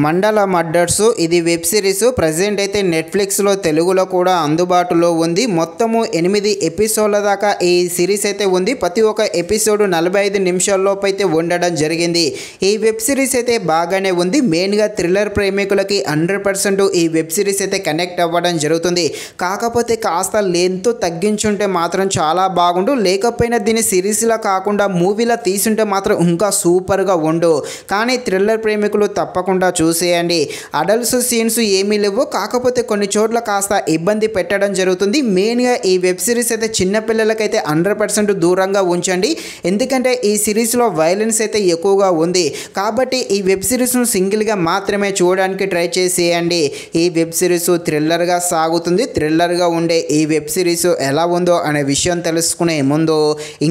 మండల మర్డర్స్ ఇది web series present అయితే నెట్ఫ్లిక్స్లో తెలుగులో కూడా అందుబాటులో ఉంది. మొత్తము 8 ఎపిసోడ్ల దాకా ఈ సిరీస్ అయితే ఉంది. ప్రతి ఒక్క ఎపిసోడ్ 45 నిమిషాల్లోపు అయితే ఉండడం జరిగింది. ఈ వెబ్ సిరీస్ అయితే బాగానే ఉంది. మెయిన్గా థ్రిల్లర్ ప్రేమికులకి 100% ఈ వెబ్ సిరీస్ అయితే కనెక్ట్ అవ్వడం జరుగుతుంది. కాకపోతే కాస్త లెంత్ తగ్గించుంటే మాత్రం చాలా బాగుండు. లేకపోయినా దీన్ని సిరీస్లా కాకుండా మూవీలా తీసుంటే మాత్రం ఇంకా సూపర్గా ఉండు. కానీ థ్రిల్లర్ ప్రేమికులు తప్పకుండా చూసేయండి. అడల్ట్స్ సీన్స్ ఏమీ లేవు. కాకపోతే కొన్ని చోట్ల కాస్త ఇబ్బంది పెట్టడం జరుగుతుంది. మెయిన్గా ఈ వెబ్ సిరీస్ అయితే చిన్నపిల్లలకైతే 100% దూరంగా ఉంచండి. ఎందుకంటే ఈ సిరీస్లో వైలెన్స్ అయితే ఎక్కువగా ఉంది. కాబట్టి ఈ వెబ్ సిరీస్ను సింగిల్గా మాత్రమే చూడడానికి ట్రై చేసేయండి. ఈ వెబ్ సిరీస్ థ్రిల్లర్గా సాగుతుంది. థ్రిల్లర్గా ఉండే ఈ వెబ్ సిరీస్ ఎలా ఉందో అనే విషయం తెలుసుకునే ముందు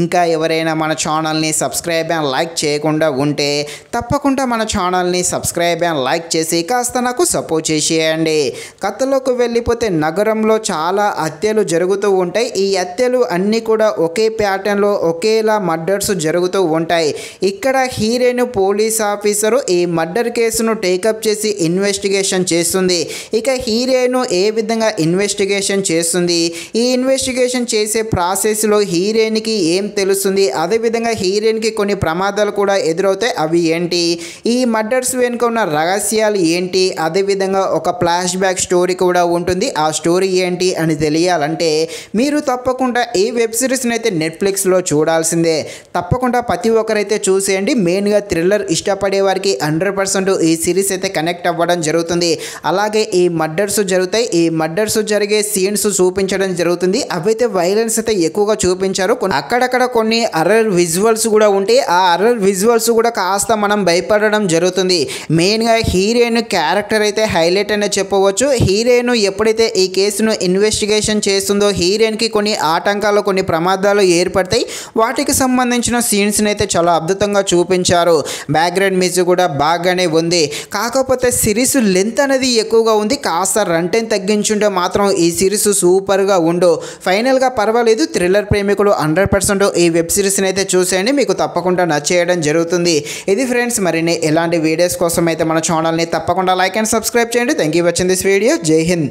ఇంకా ఎవరైనా మన ఛానల్ని సబ్స్క్రైబ్ అండ్ లైక్ చేయకుండా ఉంటే తప్పకుండా మన ఛానల్ని సబ్స్క్రైబ్ అండ్ లైక్ చేసి కాస్త నాకు సపోర్ట్ చేసేయండి. కథలోకి వెళ్ళిపోతే నగరంలో చాలా హత్యలు జరుగుతూ ఉంటాయి. ఈ హత్యలు అన్నీ కూడా ఒకే ప్యాటర్న్లో ఒకేలా మర్డర్స్ జరుగుతూ ఉంటాయి. ఇక్కడ హీరోయిన్ పోలీస్ ఆఫీసరు ఈ మర్డర్ కేసును టేకప్ చేసి ఇన్వెస్టిగేషన్ చేస్తుంది. ఇక హీరోయిన్ ఏ విధంగా ఇన్వెస్టిగేషన్ చేస్తుంది, ఈ ఇన్వెస్టిగేషన్ చేసే ప్రాసెస్లో హీరోయిన్కి ఏం తెలుస్తుంది, అదేవిధంగా హీరోయిన్కి కొన్ని ప్రమాదాలు కూడా ఎదురవుతాయి. అవి ఏంటి, ఈ మర్డర్స్ వెనుక ఉన్న రహస్యాలు ఏంటి, అదేవిధంగా ఒక ఫ్లాష్ బ్యాక్ స్టోరీ కూడా ఉంటుంది. ఆ స్టోరీ ఏంటి అని తెలియాలంటే మీరు తప్పకుండా ఈ వెబ్ సిరీస్ని అయితే నెట్ఫ్లిక్స్లో చూడాల్సిందే. తప్పకుండా ప్రతి ఒక్కరైతే చూసేయండి. మెయిన్గా థ్రిల్లర్ ఇష్టపడే వారికి 100% ఈ సిరీస్ అయితే కనెక్ట్ అవ్వడం జరుగుతుంది. అలాగే ఈ మర్డర్స్ జరుగుతాయి. ఈ మర్డర్స్ జరిగే సీన్స్ చూపించడం జరుగుతుంది. అవైతే వైలెన్స్ అయితే ఎక్కువగా చూపించారు. అక్కడక్కడ కొన్ని అర్రర్ విజువల్స్ కూడా ఉంటాయి. ఆ అర్రర్ విజువల్స్ కూడా కాస్త మనం భయపడడం జరుగుతుంది. మెయిన్గా హీరోయిన్ క్యారెక్టర్ అయితే హైలైట్ అనే చెప్పవచ్చు. హీరోయిన్ ఎప్పుడైతే ఈ కేసును ఇన్వెస్టిగేషన్ చేస్తుందో హీరోయిన్కి కొన్ని ఆటంకాలు, కొన్ని ప్రమాదాలు ఏర్పడతాయి. వాటికి సంబంధించిన సీన్స్ని అయితే చాలా అద్భుతంగా చూపించారు. బ్యాక్గ్రౌండ్ మ్యూజిక్ కూడా బాగానే ఉంది. కాకపోతే సిరీస్ లెంత్ అనేది ఎక్కువగా ఉంది. కాస్త రన్ టైం తగ్గించుంటే మాత్రం ఈ సిరీస్ సూపర్గా ఉండు. ఫైనల్గా పర్వాలేదు. థ్రిల్లర్ ప్రేమికులు 100% ఈ వెబ్ సిరీస్ని అయితే చూసేయండి. మీకు తప్పకుండా నచ్చేయడం జరుగుతుంది. ఇది ఫ్రెండ్స్, మరిన్ని ఎలాంటి వీడియోస్ కోసం అయితే మన ఛానల్ని తప్పకుండా లైక్ అండ్ సబ్స్క్రైబ్ చేయండి. Thank you watching this video. జై హింద్.